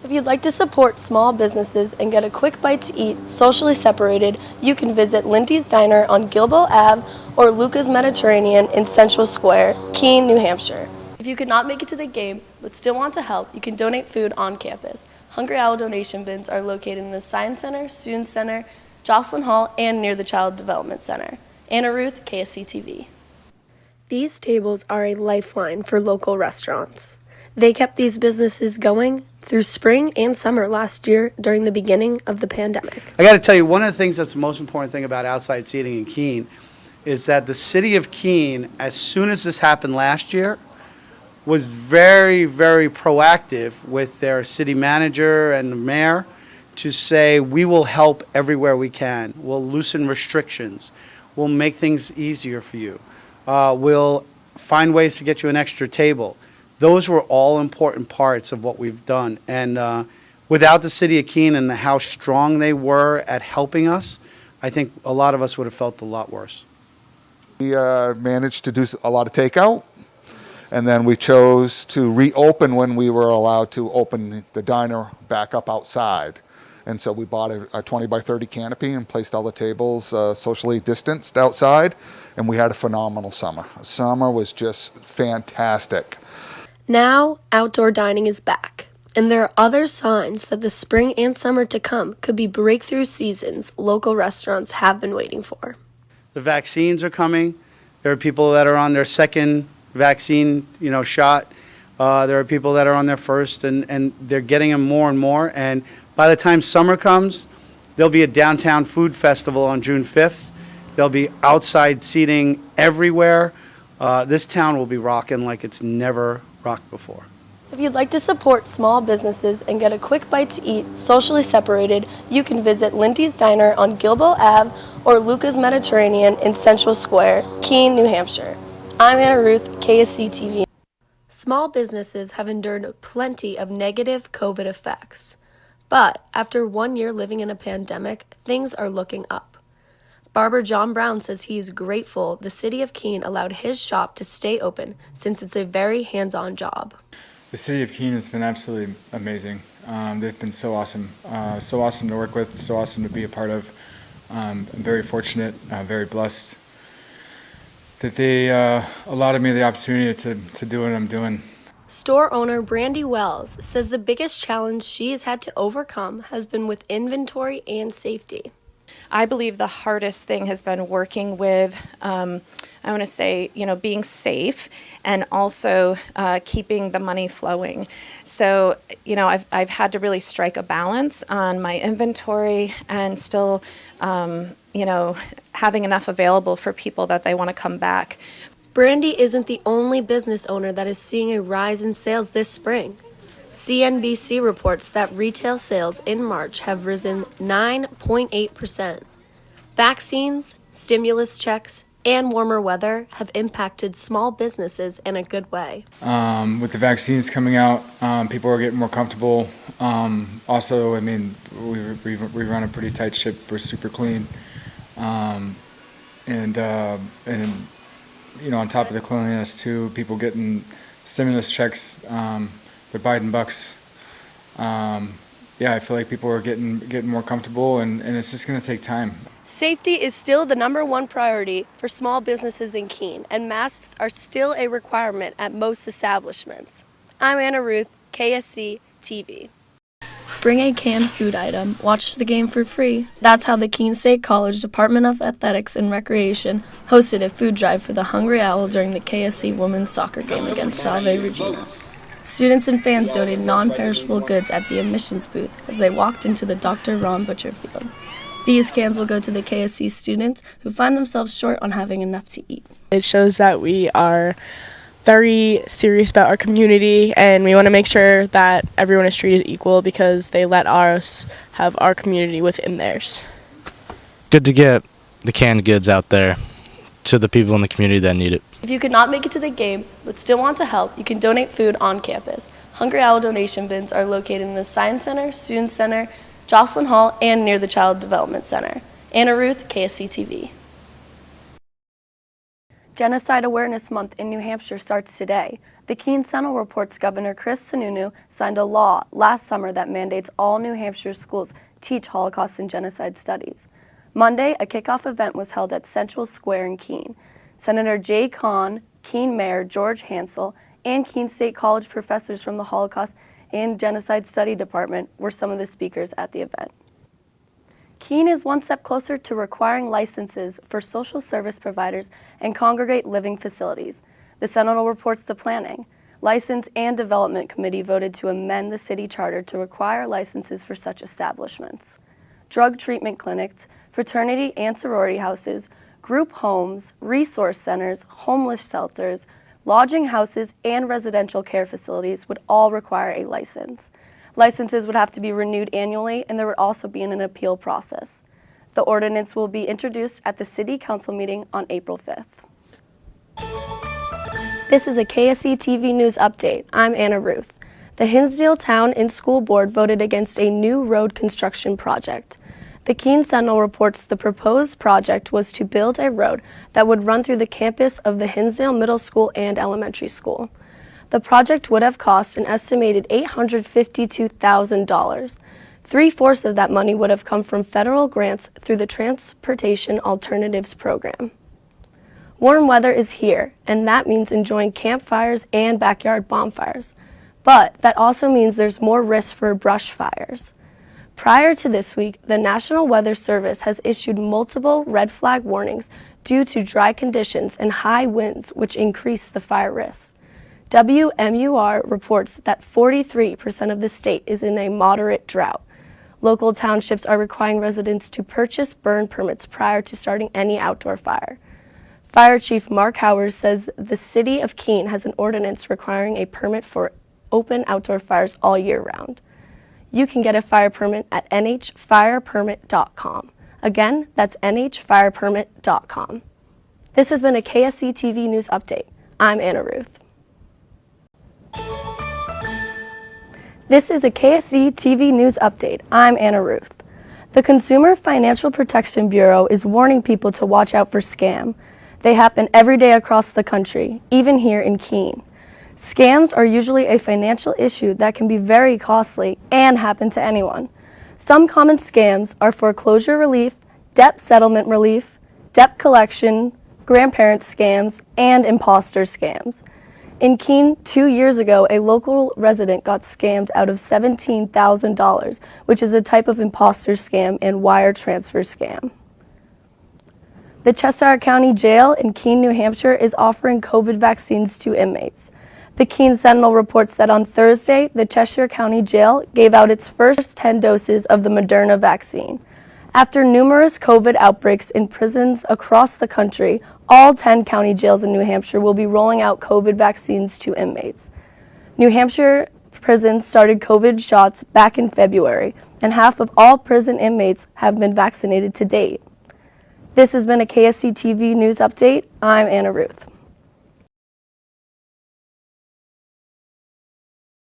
If you'd like to support small businesses and get a quick bite to eat, socially separated, you can visit Lindy's Diner on Gilboa Ave or Luca's Mediterranean in Central Square, Keene, New Hampshire. If you could not make it to the game but still want to help, you can donate food on campus. Hungry Owl donation bins are located in the Science Center, Student Center, Jocelyn Hall, and near the Child Development Center. Anna Ruth, KSC TV. These tables are a lifeline for local restaurants. They kept these businesses going through spring and summer last year during the beginning of the pandemic. I got to tell you, one of the things that's the most important thing about outside seating in Keene is that the city of Keene, as soon as this happened last year, was very, very proactive with their city manager and the mayor to say, we will help everywhere we can. We'll loosen restrictions. We'll make things easier for you. We'll find ways to get you an extra table. Those were all important parts of what we've done. And without the city of Keene and how strong they were at helping us, I think a lot of us would have felt a lot worse. We managed to do a lot of takeout, and then we chose to reopen when we were allowed to open the diner back up outside. And so we bought a 20 by 30 canopy and placed all the tables socially distanced outside, and we had a phenomenal summer. Summer was just fantastic. Now, outdoor dining is back, and there are other signs that the spring and summer to come could be breakthrough seasons local restaurants have been waiting for. The vaccines are coming. There are people that are on their second vaccine, shot. There are people that are on their first, and they're getting them more and more. And by the time summer comes, there'll be a downtown food festival on June 5th. There'll be outside seating everywhere. This town will be rocking like it's never rocked before. If you'd like to support small businesses and get a quick bite to eat, socially separated, you can visit Lindy's Diner on Gilboa Ave or Luca's Mediterranean in Central Square, Keene, New Hampshire. I'm Anna Ruth, KSC TV. Small businesses have endured plenty of negative COVID effects. But after 1 year living in a pandemic, things are looking up. Barber John Brown says he is grateful the city of Keene allowed his shop to stay open since it's a very hands-on job. The city of Keene has been absolutely amazing. They've been so awesome to work with, so awesome to be a part of. I'm very fortunate, very blessed that they allowed me the opportunity to do what I'm doing. Store owner Brandy Wells says the biggest challenge she's had to overcome has been with inventory and safety. I believe the hardest thing has been working with, being safe and also keeping the money flowing. So, I've had to really strike a balance on my inventory and still, having enough available for people that they want to come back. Brandy isn't the only business owner that is seeing a rise in sales this spring. CNBC reports that retail sales in March have risen 9.8%. Vaccines, stimulus checks, and warmer weather have impacted small businesses in a good way. With the vaccines coming out, people are getting more comfortable. Also, we run a pretty tight ship. We're super clean, and on top of the cleanliness too, people getting stimulus checks. They're Biden bucks. I feel like people are getting more comfortable, and it's just going to take time. Safety is still the #1 priority for small businesses in Keene, and masks are still a requirement at most establishments. I'm Anna Ruth, KSC TV. Bring a canned food item, watch the game for free. That's how the Keene State College Department of Athletics and Recreation hosted a food drive for the Hungry Owl during the KSC women's soccer game against Salve Regina. Students and fans donated non-perishable goods at the admissions booth as they walked into the Dr. Ron Butcher Field. These cans will go to the KSC students who find themselves short on having enough to eat. It shows that we are very serious about our community, and we want to make sure that everyone is treated equal because they let us have our community within theirs. Good to get the canned goods out there to the people in the community that need it. If you could not make it to the game but still want to help, you can donate food on campus. Hungry Owl donation bins are located in the Science Center, Student Center, Jocelyn Hall, and near the Child Development Center. Anna Ruth, KSC TV. Genocide Awareness Month in New Hampshire starts today. The Keene Sentinel reports Governor Chris Sununu signed a law last summer that mandates all New Hampshire schools teach Holocaust and genocide studies. Monday, a kickoff event was held at Central Square in Keene. Senator Jay Kahn, Keene Mayor George Hansel, and Keene State College professors from the Holocaust and Genocide Study Department were some of the speakers at the event. Keene is one step closer to requiring licenses for social service providers and congregate living facilities. The Sentinel reports the Planning, License and Development Committee voted to amend the city charter to require licenses for such establishments. Drug treatment clinics, fraternity and sorority houses, group homes, resource centers, homeless shelters, lodging houses, and residential care facilities would all require a license. Licenses would have to be renewed annually, and there would also be an appeal process. The ordinance will be introduced at the City Council meeting on April 5th. This is a KSE TV News update. I'm Anna Ruth. The Hinsdale Town and School Board voted against a new road construction project. The Keene Sentinel reports the proposed project was to build a road that would run through the campus of the Hinsdale Middle School and Elementary School. The project would have cost an estimated $852,000. 3/4 of that money would have come from federal grants through the Transportation Alternatives Program. Warm weather is here, and that means enjoying campfires and backyard bonfires. But that also means there's more risk for brush fires. Prior to this week, the National Weather Service has issued multiple red flag warnings due to dry conditions and high winds, which increase the fire risk. WMUR reports that 43% of the state is in a moderate drought. Local townships are requiring residents to purchase burn permits prior to starting any outdoor fire. Fire Chief Mark Howard says the city of Keene has an ordinance requiring a permit for open outdoor fires all year round. You can get a fire permit at nhfirepermit.com. Again, that's nhfirepermit.com. This has been a KSE TV News update. I'm Anna Ruth. This is a KSE TV News update. I'm Anna Ruth. The Consumer Financial Protection Bureau is warning people to watch out for scam. They happen every day across the country, even here in Keene. Scams are usually a financial issue that can be very costly and happen to anyone. Some common scams are foreclosure relief, debt settlement relief, debt collection, grandparent scams, and imposter scams. In Keene, 2 years ago, a local resident got scammed out of $17,000, which is a type of imposter scam and wire transfer scam. The Cheshire County Jail in Keene, New Hampshire is offering COVID vaccines to inmates. The Keene Sentinel reports that on Thursday, the Cheshire County Jail gave out its first 10 doses of the Moderna vaccine. After numerous COVID outbreaks in prisons across the country, all 10 county jails in New Hampshire will be rolling out COVID vaccines to inmates. New Hampshire prisons started COVID shots back in February, and half of all prison inmates have been vaccinated to date. This has been a KSE TV News update. I'm Anna Ruth.